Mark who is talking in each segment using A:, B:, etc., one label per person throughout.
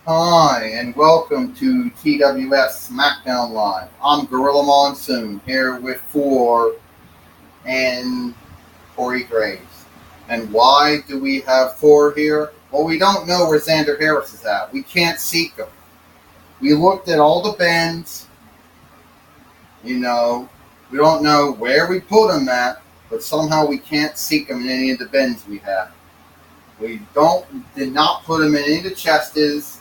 A: Hi, and welcome to TWF Smackdown Live. I'm Gorilla Monsoon here with Four and Corey Graves. And why do we have Four here? Well, we don't know where Xander Harris is at. We can't seek him. We looked at all the bins. We don't know where we put him at, but somehow we can't seek him in any of the bins we have. We did not put him in any of the chests.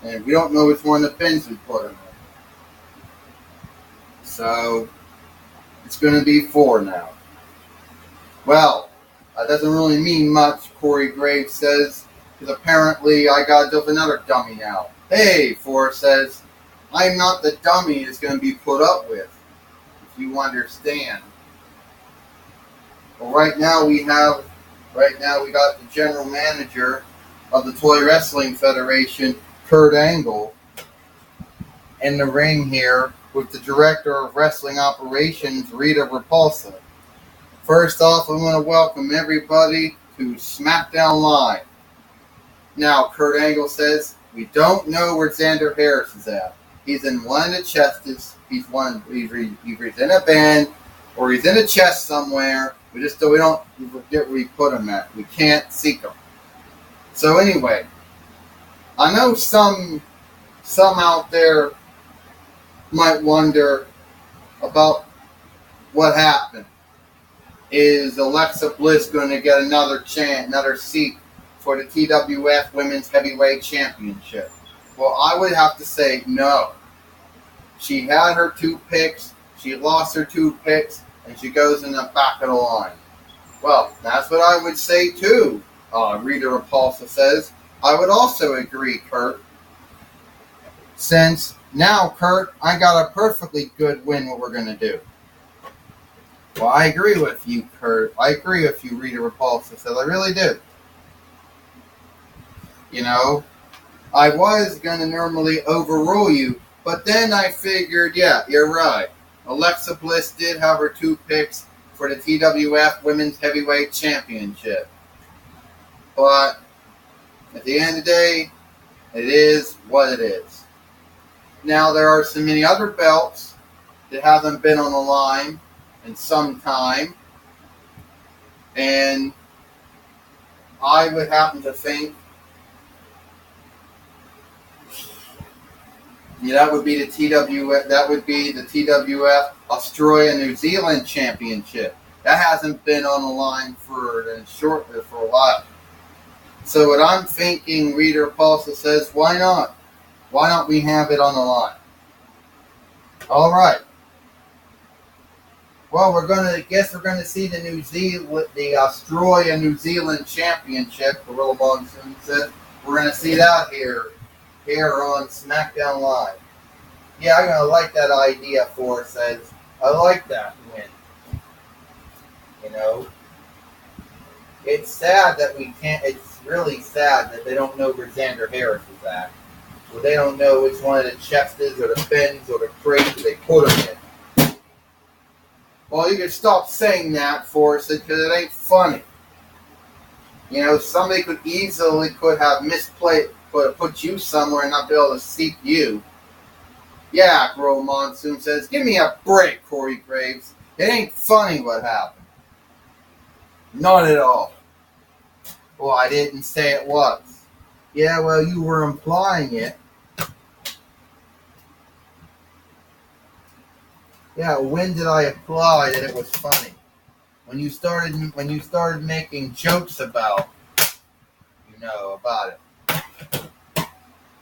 A: And we don't know which one of the bins we put him in. So, it's going to be Four now. Well, that doesn't really mean much, Corey Graves says, because apparently I got to deal with another dummy now. Hey, Four says, I'm not the dummy that's going to be put up with, if you understand. Well, right now we got the general manager of the Toy Wrestling Federation, Kurt Angle, in the ring here with the director of wrestling operations, Rita Repulsa. First off, I want to welcome everybody to SmackDown Live. Now, Kurt Angle says, we don't know where Xander Harris is at. He's in one of the chests. He's in a band or he's in a we don't get where we put him at. We can't seek him. So anyway, I know some out there might wonder about what happened. Is Alexa Bliss going to get another seat for the TWF Women's Heavyweight Championship? Well, I would have to say no. She had her 2 picks, she lost her 2 picks, and she goes in the back of the line. Well, that's what I would say too, Rita Repulsa says. I would also agree, Kurt. Since now, Kurt, I got a perfectly good win what we're going to do. Well, I agree with you, Kurt. I agree with you, Rita Repulsa says. I really do. I was going to normally overrule you, but then I figured, yeah, you're right. Alexa Bliss did have her 2 picks for the TWF Women's Heavyweight Championship. But at the end of the day, it is what it is. Now, there are so many other belts that haven't been on the line in some time. And I would happen to think that would be the TWF Australia New Zealand Championship. That hasn't been on the line for a while. So what I'm thinking, Rita Repulsa says, why not? Why don't we have it on the line? All right. Well, we're going to see the Australia New Zealand Championship. Gorilla Monsoon said we're going to see that here on SmackDown Live. Yeah, I'm going to like that idea. Four says I like that win. It's sad that we can't. It's really sad that they don't know where Xander Harris is at. Well, they don't know which one of the chests or the bins or the crates that they put him in. Well, you can stop saying that, Forrest, because it ain't funny. Somebody could have put you somewhere and not be able to seek you. Yeah, Gorilla Monsoon says, give me a break, Corey Graves. It ain't funny what happened. Not at all. Well, I didn't say it was. Yeah, well, you were implying it. Yeah, when did I imply that it was funny? When you started making jokes about it.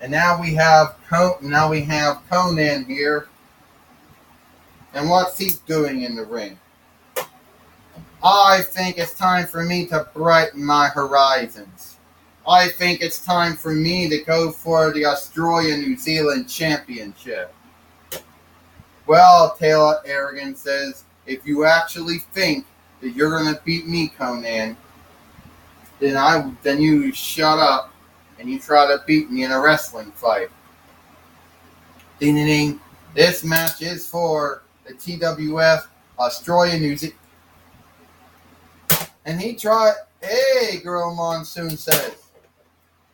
A: And now we have Conan here. And what's he doing in the ring? I think it's time for me to brighten my horizons. I think it's time for me to go for the Australia New Zealand Championship. Well, Taylor Arrogant says, if you actually think that you're going to beat me, Conan, then you shut up and you try to beat me in a wrestling fight. Ding, ding, ding. This match is for the TWF Australia New Zealand. And he tried, hey, Girl Monsoon says.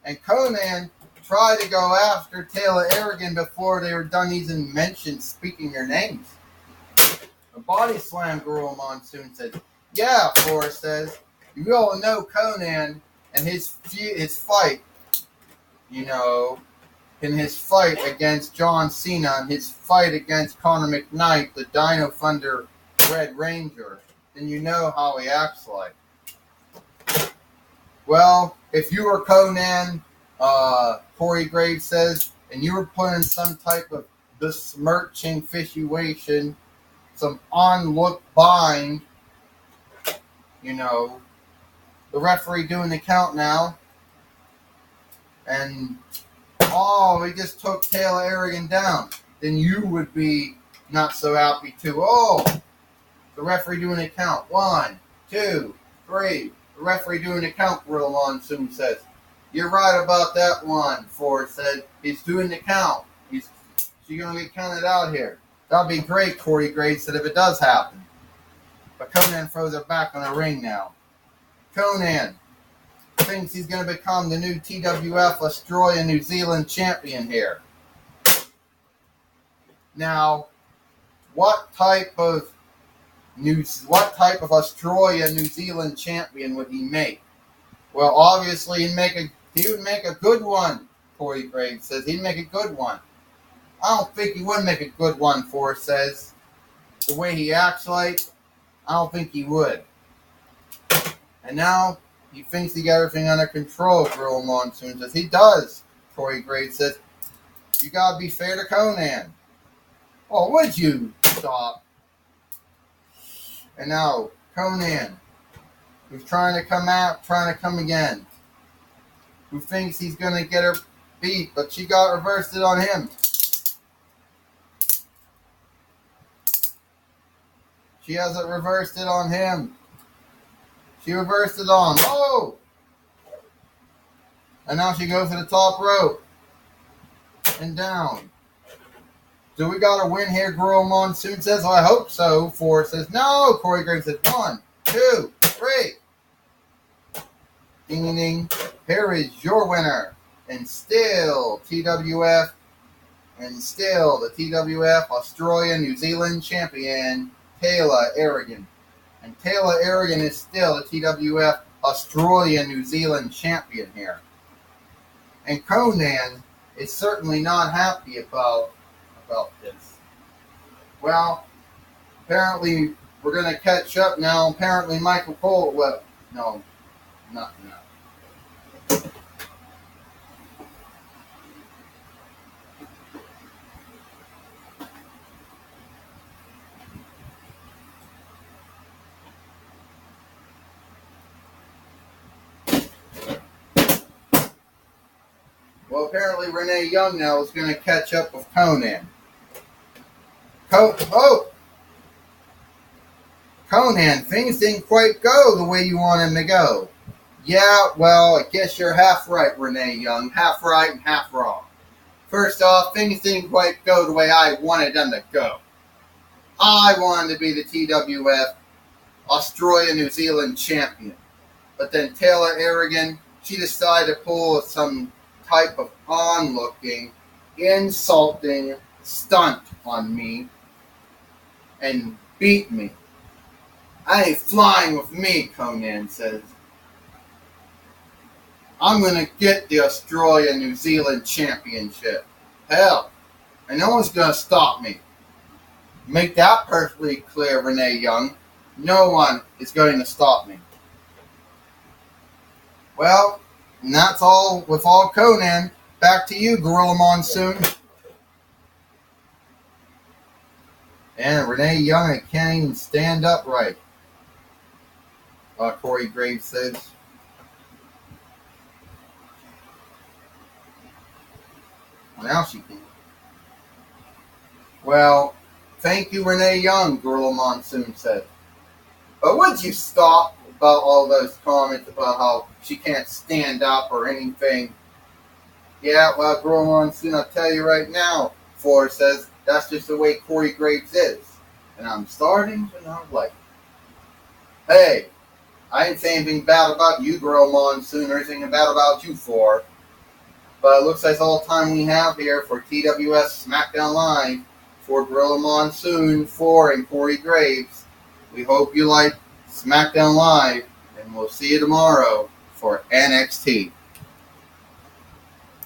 A: And Conan tried to go after Taylor Aragon before they were done even speaking their names. A body slam, Gorilla Monsoon said. Yeah, Forrest says. You all know Conan and his fight, in his fight against John Cena and his fight against Conor McKnight, the Dino Thunder Red Ranger, then you know how he acts like. Well, if you were Conan, Corey Graves says, and you were put in some type of besmirching situation, some onlook bind, the referee doing the count now, and we just took Taylor Aragon down, then you would be not so happy too. The referee doing the count. 1, 2, 3. The referee doing the count, Gorilla Monsoon says. You're right about that one, Ford said. He's doing the count. She's going to get counted out here. That'll be great, Corey Graves said, if it does happen. But Conan throws her back on the ring now. Conan thinks he's going to become the new TWF Australia New Zealand champion here. Now, what type of Australia New Zealand champion would he make? Well, obviously he would make a good one, Corey Graves says. He'd make a good one. I don't think he would make a good one, Forrest says. The way he acts like, I don't think he would. And now he thinks he got everything under control, Gorilla Monsoon says. He does, Corey Graves says. You gotta be fair to Conan. Oh, would you stop? And now, Conan, who's trying to come again, who thinks he's going to get her beat, but she got reversed it on him. She hasn't reversed it on him. She reversed it on. Oh! And now she goes to the top rope. And down. Do we got a win here, Gorilla Monsoon says? I hope so. Forrest says, no. Corey Graves says, 1, 2, 3. Ding, ding, ding. Here is your winner. And still, the TWF Australia New Zealand champion, Taylor Aragon. And Taylor Aragon is still the TWF Australia New Zealand champion here. And Conan is certainly not happy about this. Well, apparently we're going to catch up now. Apparently Michael Cole, no, not now. Well, apparently Renee Young now is going to catch up with Conan. Conan, things didn't quite go the way you want them to go. Yeah, well, I guess you're half right, Renee Young. Half right and half wrong. First off, things didn't quite go the way I wanted them to go. I wanted to be the TWF Australia New Zealand champion. But then Taylor Aragon, she decided to pull some type of onlooking, insulting stunt on me and beat me. I ain't flying with me, Conan says. I'm going to get the Australia New Zealand championship. Hell, and no one's going to stop me. Make that perfectly clear, Renee Young. No one is going to stop me. Well, and that's all with all Conan. Back to you, Gorilla Monsoon. And Renee Young, I can't even stand upright. Corey Graves says. Now she can. Well, thank you, Renee Young, Gorilla Monsoon said. But would you stop about all those comments about how she can't stand up or anything? Yeah, well, Gorilla Monsoon, I'll tell you right now, Forrest says, that's just the way Corey Graves is. And I'm starting to not like it. Hey, I didn't say anything bad about you, Gorilla Monsoon, or anything bad about you, Forrest. But it looks like all the time we have here for TWS Smackdown Live for Gorilla Monsoon 4 and Corey Graves. We hope you like SmackDown Live, and we'll see you tomorrow for NXT.